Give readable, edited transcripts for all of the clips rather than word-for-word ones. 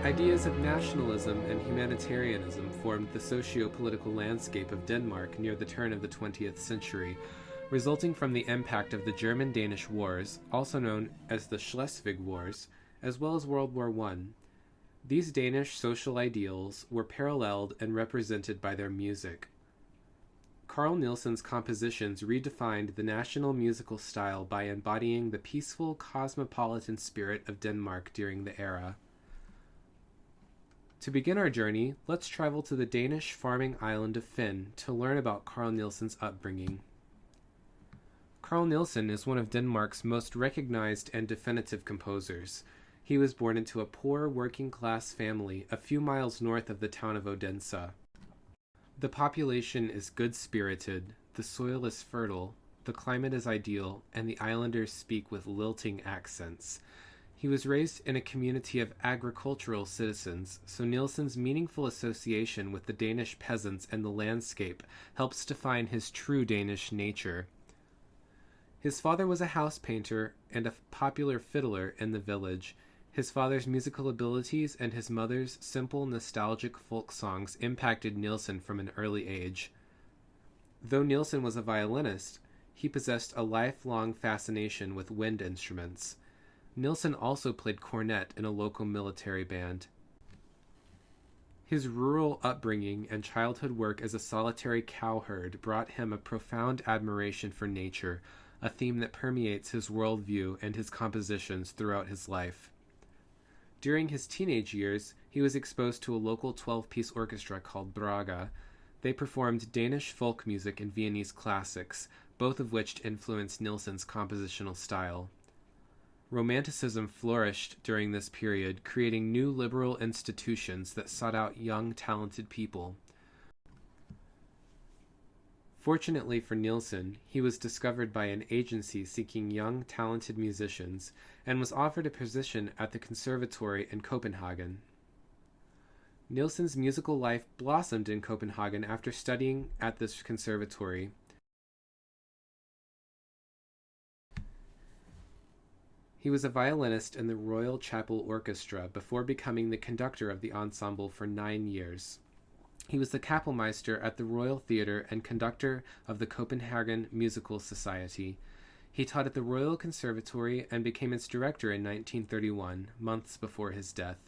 Ideas of nationalism and humanitarianism formed the socio-political landscape of Denmark near the turn of the 20th century, resulting from the impact of the German-Danish Wars, also known as the Schleswig Wars, as well as World War I. These Danish social ideals were paralleled and represented by their music. Carl Nielsen's compositions redefined the national musical style by embodying the peaceful, cosmopolitan spirit of Denmark during the era. To begin our journey, let's travel to the Danish farming island of Fyn to learn about Carl Nielsen's upbringing. Carl Nielsen is one of Denmark's most recognized and definitive composers. He was born into a poor working-class family a few miles north of the town of Odense. The population is good-spirited, the soil is fertile, the climate is ideal, and the islanders speak with lilting accents. He was raised in a community of agricultural citizens, so Nielsen's meaningful association with the Danish peasants and the landscape helps define his true Danish nature. His father was a house painter and a popular fiddler in the village. His father's musical abilities and his mother's simple, nostalgic folk songs impacted Nielsen from an early age. Though Nielsen was a violinist, he possessed a lifelong fascination with wind instruments. Nielsen also played cornet in a local military band. His rural upbringing and childhood work as a solitary cowherd brought him a profound admiration for nature, a theme that permeates his worldview and his compositions throughout his life. During his teenage years, he was exposed to a local 12-piece orchestra called Braga. They performed Danish folk music and Viennese classics, both of which influenced Nielsen's compositional style. Romanticism flourished during this period, creating new liberal institutions that sought out young, talented people. Fortunately for Nielsen, he was discovered by an agency seeking young, talented musicians and was offered a position at the conservatory in Copenhagen. Nielsen's musical life blossomed in Copenhagen after studying at this conservatory. He was a violinist in the Royal Chapel Orchestra before becoming the conductor of the ensemble for 9 years. He was the Kapellmeister at the Royal Theatre and conductor of the Copenhagen Musical Society. He taught at the Royal Conservatory and became its director in 1931, months before his death.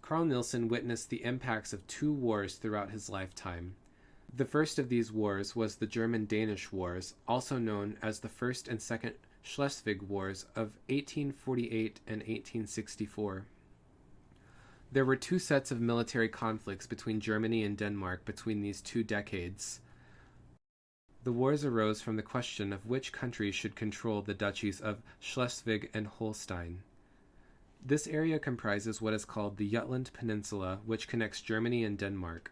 Carl Nielsen witnessed the impacts of 2 wars throughout his lifetime. The first of these wars was the German-Danish Wars, also known as the First and Second Schleswig Wars of 1848 and 1864. There were 2 sets of military conflicts between Germany and Denmark between these 2 decades. The wars arose from the question of which country should control the duchies of Schleswig and Holstein. This area comprises what is called the Jutland Peninsula, which connects Germany and Denmark.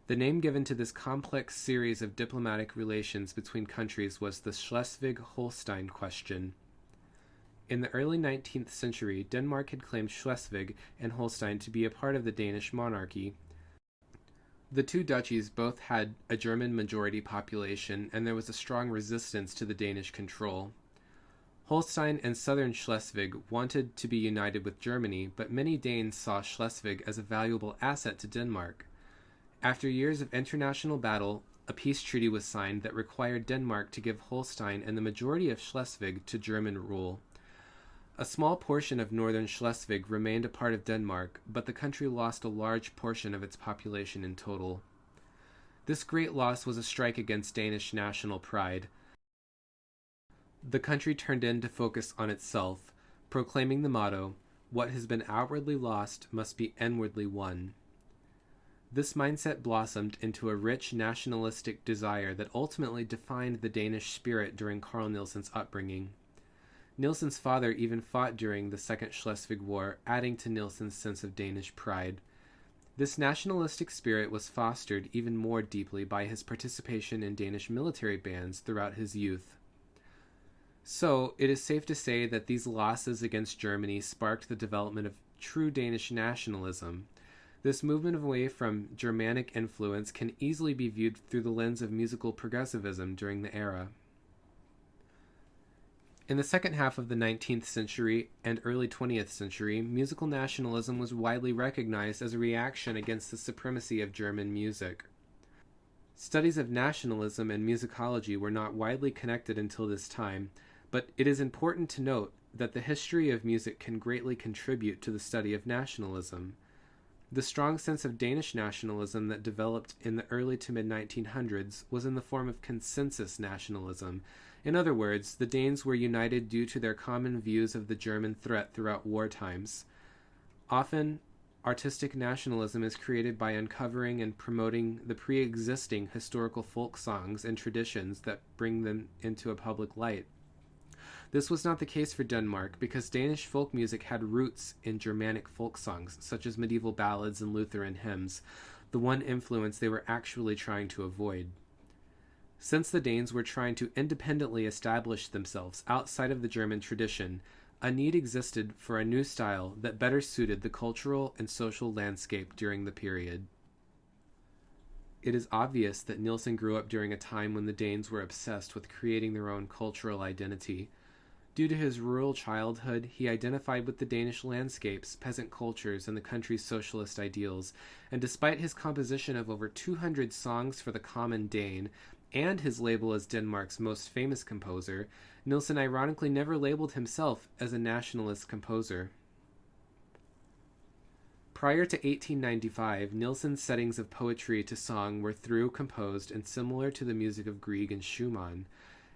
The name given to this complex series of diplomatic relations between countries was the Schleswig-Holstein question. In the early 19th century, Denmark had claimed Schleswig and Holstein to be a part of the Danish monarchy. The 2 duchies both had a German majority population, and there was a strong resistance to the Danish control. Holstein and southern Schleswig wanted to be united with Germany, but many Danes saw Schleswig as a valuable asset to Denmark. After years of international battle, a peace treaty was signed that required Denmark to give Holstein and the majority of Schleswig to German rule. A small portion of northern Schleswig remained a part of Denmark, but the country lost a large portion of its population in total. This great loss was a strike against Danish national pride. The country turned in to focus on itself, proclaiming the motto, "What has been outwardly lost must be inwardly won." This mindset blossomed into a rich nationalistic desire that ultimately defined the Danish spirit during Carl Nielsen's upbringing. Nielsen's father even fought during the Second Schleswig War, adding to Nielsen's sense of Danish pride. This nationalistic spirit was fostered even more deeply by his participation in Danish military bands throughout his youth. So, it is safe to say that these losses against Germany sparked the development of true Danish nationalism. This movement away from Germanic influence can easily be viewed through the lens of musical progressivism during the era. In the second half of the 19th century and early 20th century, musical nationalism was widely recognized as a reaction against the supremacy of German music. Studies of nationalism and musicology were not widely connected until this time, but it is important to note that the history of music can greatly contribute to the study of nationalism. The strong sense of Danish nationalism that developed in the early to mid-1900s was in the form of consensus nationalism. In other words, the Danes were united due to their common views of the German threat throughout war times. Often, artistic nationalism is created by uncovering and promoting the pre-existing historical folk songs and traditions that bring them into a public light. This was not the case for Denmark because Danish folk music had roots in Germanic folk songs, such as medieval ballads and Lutheran hymns, the one influence they were actually trying to avoid. Since the Danes were trying to independently establish themselves outside of the German tradition, a need existed for a new style that better suited the cultural and social landscape during the period. It is obvious that Nielsen grew up during a time when the Danes were obsessed with creating their own cultural identity. Due to his rural childhood, he identified with the Danish landscapes, peasant cultures, and the country's socialist ideals, and despite his composition of over 200 songs for the common Dane, and his label as Denmark's most famous composer, Nielsen ironically never labeled himself as a nationalist composer. Prior to 1895, Nielsen's settings of poetry to song were through composed and similar to the music of Grieg and Schumann.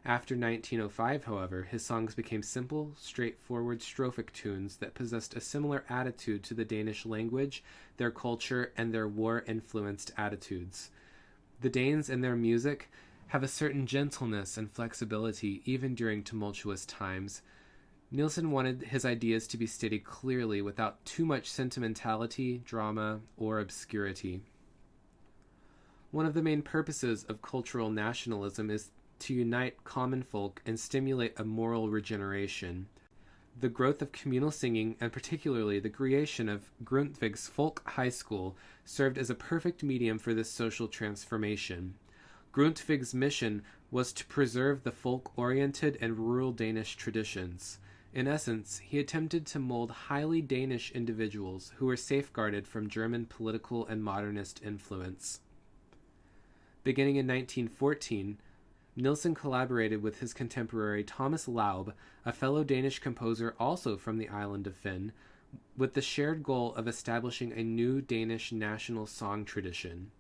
After 1905, however, his songs became simple, straightforward strophic tunes that possessed a similar attitude to the Danish language, their culture, and their war-influenced attitudes. The Danes and their music have a certain gentleness and flexibility even during tumultuous times. Nielsen wanted his ideas to be stated clearly without too much sentimentality, drama, or obscurity. One of the main purposes of cultural nationalism is to unite common folk and stimulate a moral regeneration. The growth of communal singing, and particularly the creation of Grundtvig's folk high school, served as a perfect medium for this social transformation. Grundtvig's mission was to preserve the folk-oriented and rural Danish traditions. In essence, he attempted to mold highly Danish individuals who were safeguarded from German political and modernist influence. Beginning in 1914, Nielsen collaborated with his contemporary Thomas Laub, a fellow Danish composer also from the island of Fyn, with the shared goal of establishing a new Danish national song tradition.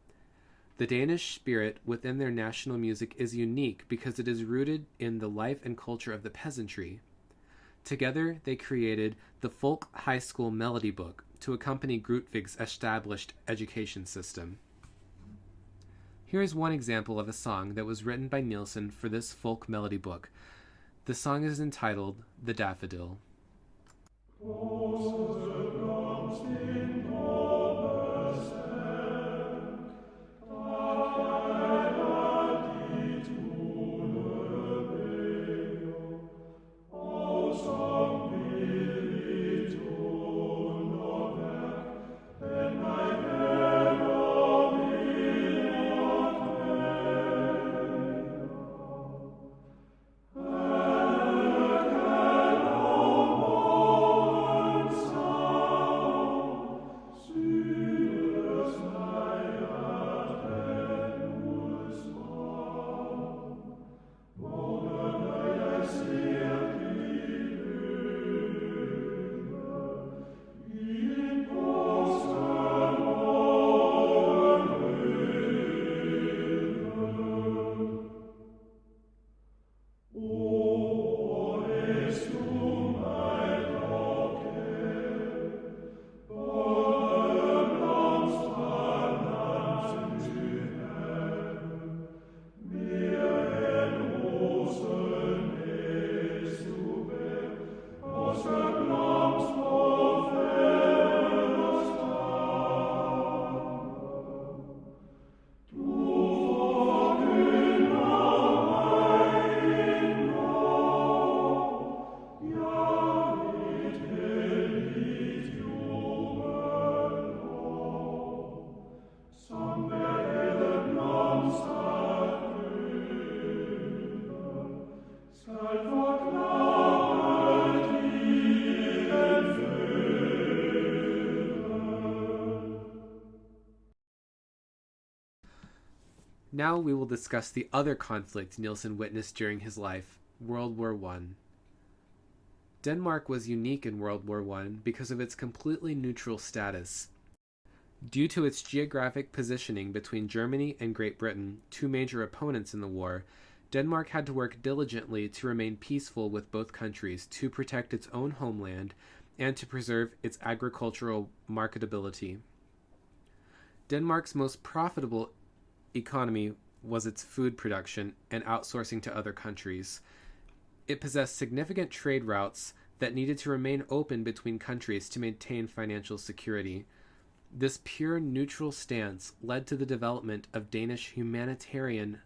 The Danish spirit within their national music is unique because it is rooted in the life and culture of the peasantry. Together, they created the Folk High School Melody Book to accompany Grundtvig's established education system. Here is one example of a song that was written by Nielsen for this folk melody book. The song is entitled The Daffodil. Now we will discuss the other conflict Nielsen witnessed during his life, World War I. Denmark was unique in World War I because of its completely neutral status. Due to its geographic positioning between Germany and Great Britain, two major opponents in the war, Denmark had to work diligently to remain peaceful with both countries, to protect its own homeland, and to preserve its agricultural marketability. Denmark's most profitable economy was its food production and outsourcing to other countries. It possessed significant trade routes that needed to remain open between countries to maintain financial security. This pure neutral stance led to the development of Danish humanitarian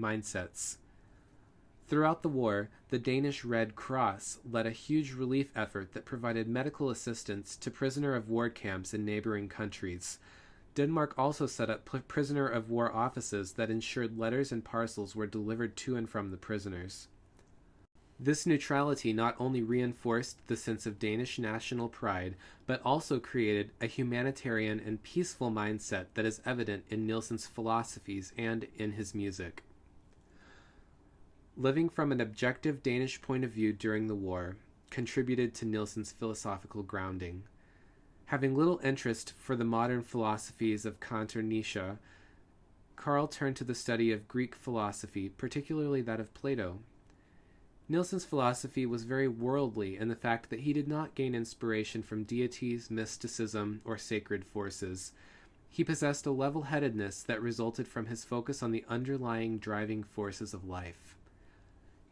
mindsets. Throughout the war, the Danish Red Cross led a huge relief effort that provided medical assistance to prisoner of war camps in neighboring countries. Denmark also set up prisoner of war offices that ensured letters and parcels were delivered to and from the prisoners. This neutrality not only reinforced the sense of Danish national pride, but also created a humanitarian and peaceful mindset that is evident in Nielsen's philosophies and in his music. Living from an objective Danish point of view during the war contributed to Nielsen's philosophical grounding. Having little interest for the modern philosophies of Kant or Nietzsche, Karl turned to the study of Greek philosophy, particularly that of Plato. Nielsen's philosophy was very worldly in the fact that he did not gain inspiration from deities, mysticism, or sacred forces. He possessed a level-headedness that resulted from his focus on the underlying driving forces of life.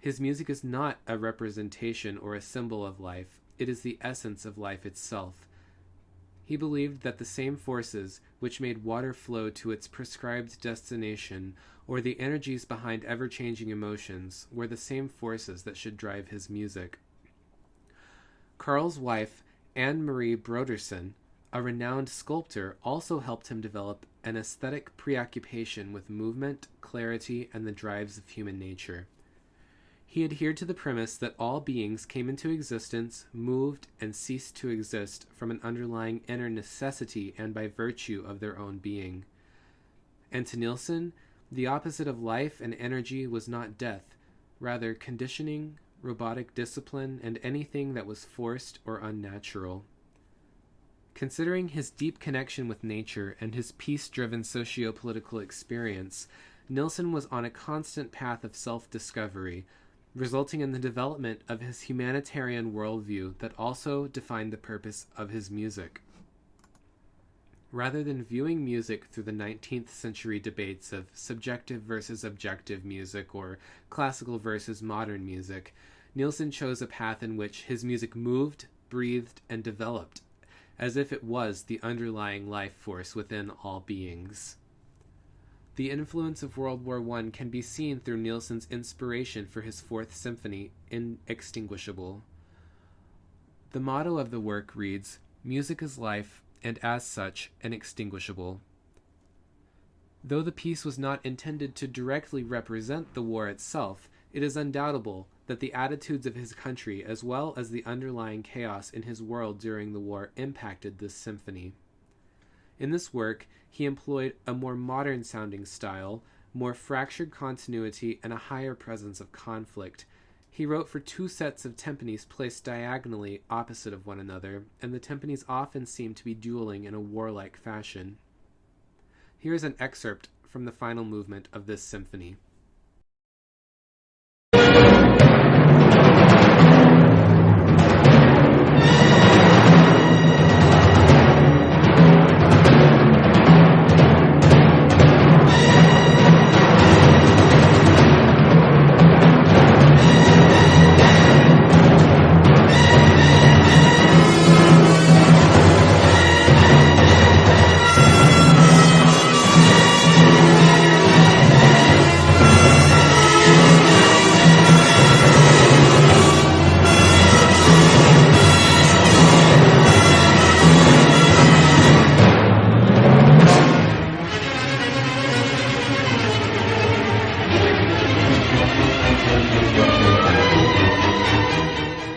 His music is not a representation or a symbol of life, it is the essence of life itself. He believed that the same forces which made water flow to its prescribed destination, or the energies behind ever-changing emotions, were the same forces that should drive his music. Karl's wife, Anne-Marie Brodersen, a renowned sculptor, also helped him develop an aesthetic preoccupation with movement, clarity, and the drives of human nature. He adhered to the premise that all beings came into existence, moved, and ceased to exist from an underlying inner necessity and by virtue of their own being. And to Nielsen, the opposite of life and energy was not death, rather conditioning, robotic discipline, and anything that was forced or unnatural. Considering his deep connection with nature and his peace-driven socio-political experience, Nielsen was on a constant path of self-discovery, resulting in the development of his humanitarian worldview that also defined the purpose of his music. Rather than viewing music through the 19th century debates of subjective versus objective music or classical versus modern music, Nielsen chose a path in which his music moved, breathed, and developed, as if it was the underlying life force within all beings. The influence of World War I can be seen through Nielsen's inspiration for his Fourth Symphony, Inextinguishable. The motto of the work reads, "Music is life, and as such, inextinguishable." Though the piece was not intended to directly represent the war itself, it is undoubtable that the attitudes of his country, as well as the underlying chaos in his world during the war, impacted this symphony. In this work, he employed a more modern-sounding style, more fractured continuity, and a higher presence of conflict. He wrote for two sets of timpanis placed diagonally opposite of one another, and the timpanis often seem to be dueling in a warlike fashion. Here is an excerpt from the final movement of this symphony.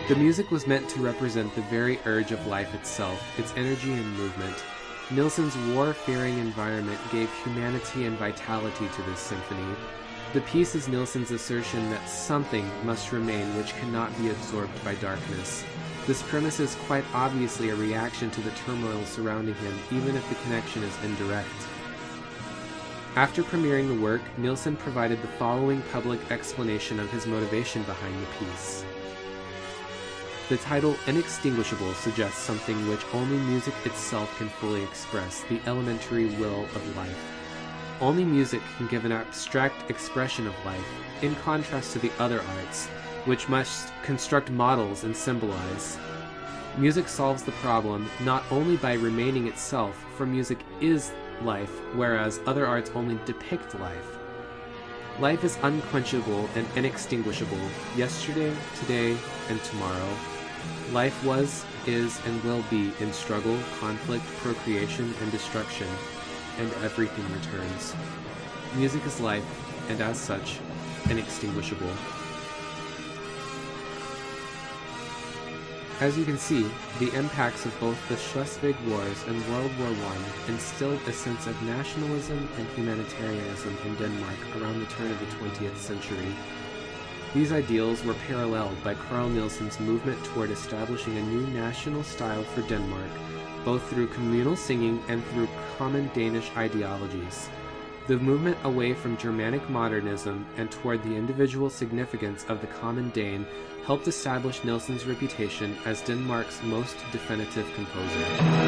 The music was meant to represent the very urge of life itself, its energy and movement. Nielsen's war-fearing environment gave humanity and vitality to this symphony. The piece is Nielsen's assertion that something must remain which cannot be absorbed by darkness. This premise is quite obviously a reaction to the turmoil surrounding him, even if the connection is indirect. After premiering the work, Nielsen provided the following public explanation of his motivation behind the piece. The title Inextinguishable suggests something which only music itself can fully express, the elementary will of life. Only music can give an abstract expression of life, in contrast to the other arts, which must construct models and symbolize. Music solves the problem not only by remaining itself, for music is life, whereas other arts only depict life. Life is unquenchable and inextinguishable, yesterday, today, and tomorrow. Life was, is, and will be in struggle, conflict, procreation, and destruction, and everything returns. Music is life, and as such, inextinguishable. As you can see, the impacts of both the Schleswig Wars and World War I instilled a sense of nationalism and humanitarianism in Denmark around the turn of the 20th century. These ideals were paralleled by Carl Nielsen's movement toward establishing a new national style for Denmark, both through communal singing and through common Danish ideologies. The movement away from Germanic modernism and toward the individual significance of the common Dane helped establish Nielsen's reputation as Denmark's most definitive composer.